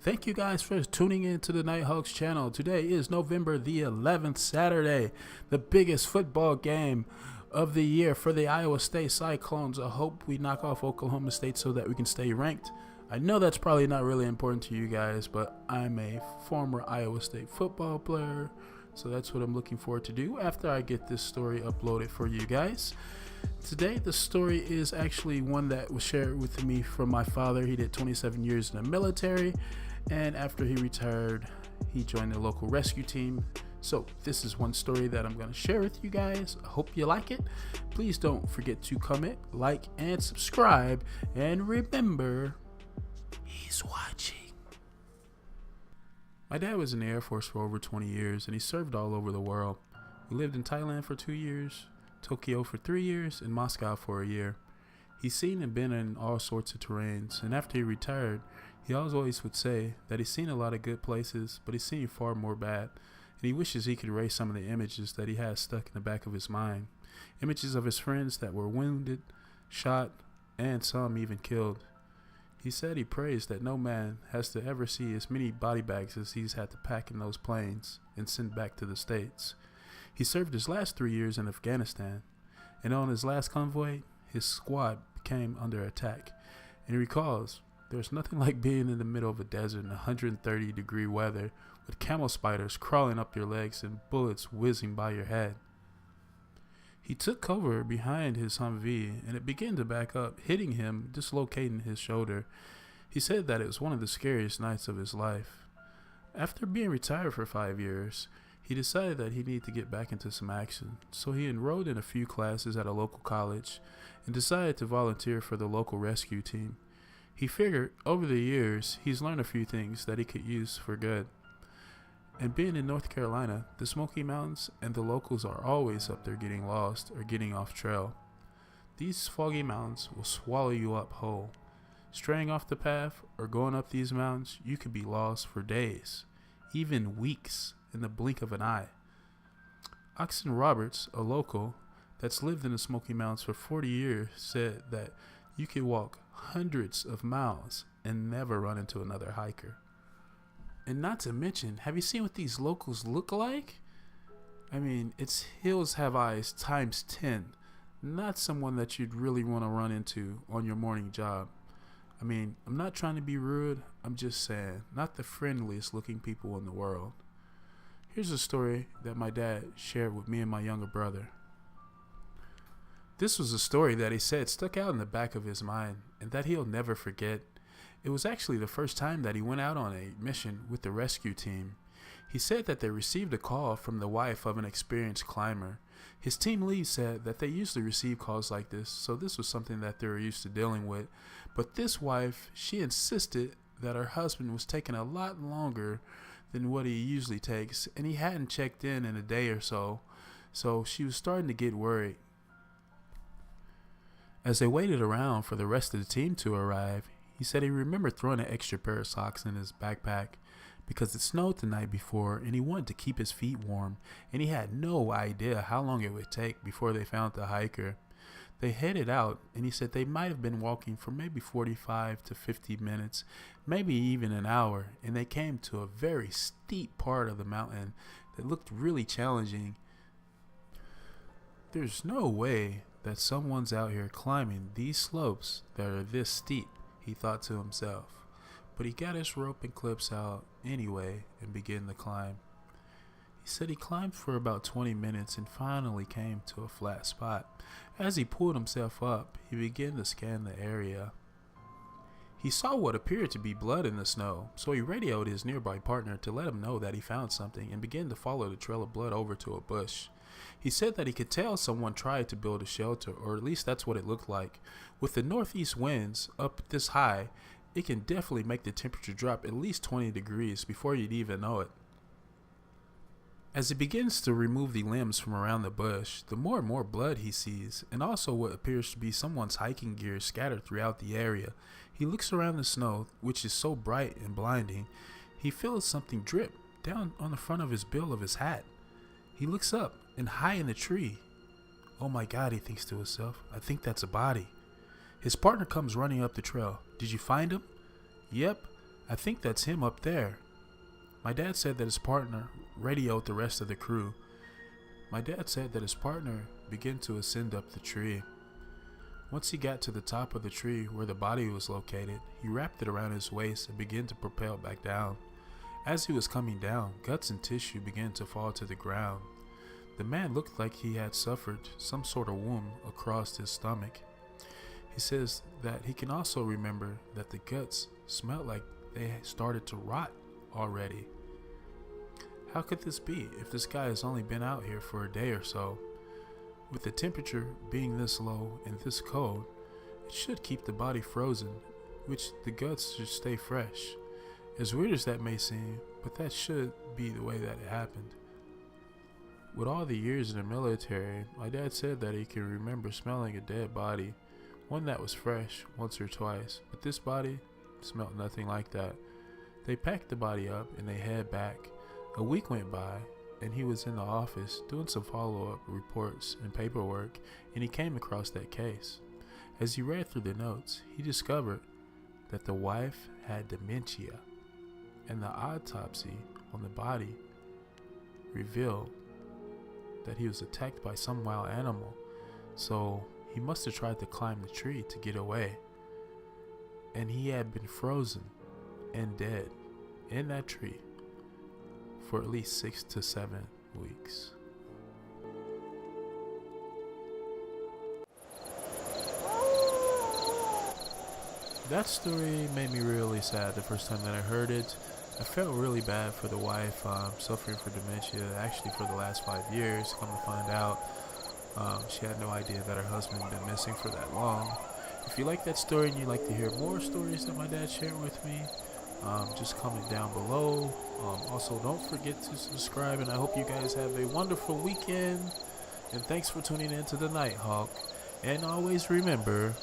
Thank you guys for tuning in to the Nighthawk's channel. Today is November the 11th, Saturday, the biggest football game of the year for the Iowa State Cyclones. I hope we knock off Oklahoma State so that we can stay ranked. I know that's probably not really important to you guys, but I'm a former Iowa State football player, so that's what I'm looking forward to do after I get this story uploaded for you guys. Today, the story is actually one that was shared with me from my father. He did 27 years in the military, and after he retired, he joined the local rescue team. So this is one story that I'm going to share with you guys. I hope you like it. Please don't forget to comment, like, and subscribe. And remember, he's watching. My dad was in the Air Force for over 20 years, and he served all over the world. We lived in Thailand for 2 years, Tokyo for 3 years, and Moscow for a year. He's seen and been in all sorts of terrains, and after he retired, he always would say that he's seen a lot of good places, but he's seen far more bad, and he wishes he could erase some of the images that he has stuck in the back of his mind. Images of his friends that were wounded, shot, and some even killed. He said he prays that no man has to ever see as many body bags as he's had to pack in those planes and send back to the States. He served his last 3 years in Afghanistan, and on his last convoy, his squad came under attack. And he recalls, there's nothing like being in the middle of a desert in 130-degree weather with camel spiders crawling up your legs and bullets whizzing by your head. He took cover behind his Humvee, and it began to back up, hitting him, dislocating his shoulder. He said that it was one of the scariest nights of his life. After being retired for 5 years, he decided that he needed to get back into some action, so he enrolled in a few classes at a local college and decided to volunteer for the local rescue team. He figured over the years he's learned a few things that he could use for good. And being in North Carolina, the Smoky Mountains and the locals are always up there getting lost or getting off trail. These foggy mountains will swallow you up whole. Straying off the path or going up these mountains, you could be lost for days, even weeks, in the blink of an eye. Oxen Roberts, a local that's lived in the Smoky Mountains for 40 years, said that you could walk hundreds of miles and never run into another hiker. And not to mention, have you seen what these locals look like? I mean, it's hills have eyes times 10. Not someone that you'd really want to run into on your morning job. I mean, I'm not trying to be rude. I'm just saying, not the friendliest looking people in the world. Here's a story that my dad shared with me and my younger brother. This was a story that he said stuck out in the back of his mind and that he'll never forget. It was actually the first time that he went out on a mission with the rescue team. He said that they received a call from the wife of an experienced climber. His team lead said that they usually receive calls like this, so this was something that they were used to dealing with. But this wife, she insisted that her husband was taking a lot longer than what he usually takes, and he hadn't checked in a day or so, so she was starting to get worried. As they waited around for the rest of the team to arrive, he said he remembered throwing an extra pair of socks in his backpack because it snowed the night before and he wanted to keep his feet warm, and he had no idea how long it would take before they found the hiker. They headed out, and he said they might have been walking for maybe 45 to 50 minutes, maybe even an hour, and they came to a very steep part of the mountain that looked really challenging. There's no way that someone's out here climbing these slopes that are this steep, he thought to himself. But he got his rope and clips out anyway and began the climb. He said he climbed for about 20 minutes and finally came to a flat spot. As he pulled himself up, he began to scan the area. He saw what appeared to be blood in the snow, so he radioed his nearby partner to let him know that he found something and began to follow the trail of blood over to a bush. He said that he could tell someone tried to build a shelter, or at least that's what it looked like. With the northeast winds up this high, it can definitely make the temperature drop at least 20 degrees before you'd even know it. As he begins to remove the limbs from around the bush, the more and more blood he sees, and also what appears to be someone's hiking gear scattered throughout the area. He looks around the snow, which is so bright and blinding. He feels something drip down on the front of his bill of his hat. He looks up, and high in the tree. Oh my God, he thinks to himself, I think that's a body. His partner comes running up the trail. Did you find him? Yep. I think that's him up there. My dad said that his partner radioed the rest of the crew. My dad said that his partner began to ascend up the tree. Once he got to the top of the tree where the body was located, he wrapped it around his waist and began to propel back down. As he was coming down, guts and tissue began to fall to the ground. The man looked like he had suffered some sort of wound across his stomach. He says that he can also remember that the guts smelled like they had started to rot already. How could this be if this guy has only been out here for a day or so? With the temperature being this low and this cold, it should keep the body frozen, which the guts should stay fresh. As weird as that may seem, but that should be the way that it happened. With all the years in the military, my dad said that he can remember smelling a dead body, one that was fresh, once or twice, but this body smelled nothing like that. They packed the body up and they head back. A week went by, and he was in the office doing some follow-up reports and paperwork, and he came across that case. As he read through the notes, he discovered that the wife had dementia, and the autopsy on the body revealed that he was attacked by some wild animal, so he must have tried to climb the tree to get away, and he had been frozen and dead in that tree for at least 6 to 7 weeks. That story made me really sad the first time that I heard it. I felt really bad for the wife suffering from dementia, actually for the last 5 years. Come to find out, she had no idea that her husband had been missing for that long. If you like that story and you'd like to hear more stories that my dad shared with me, just comment down below. Also, don't forget to subscribe, and I hope you guys have a wonderful weekend. And thanks for tuning in to the Night Hawk. And always remember,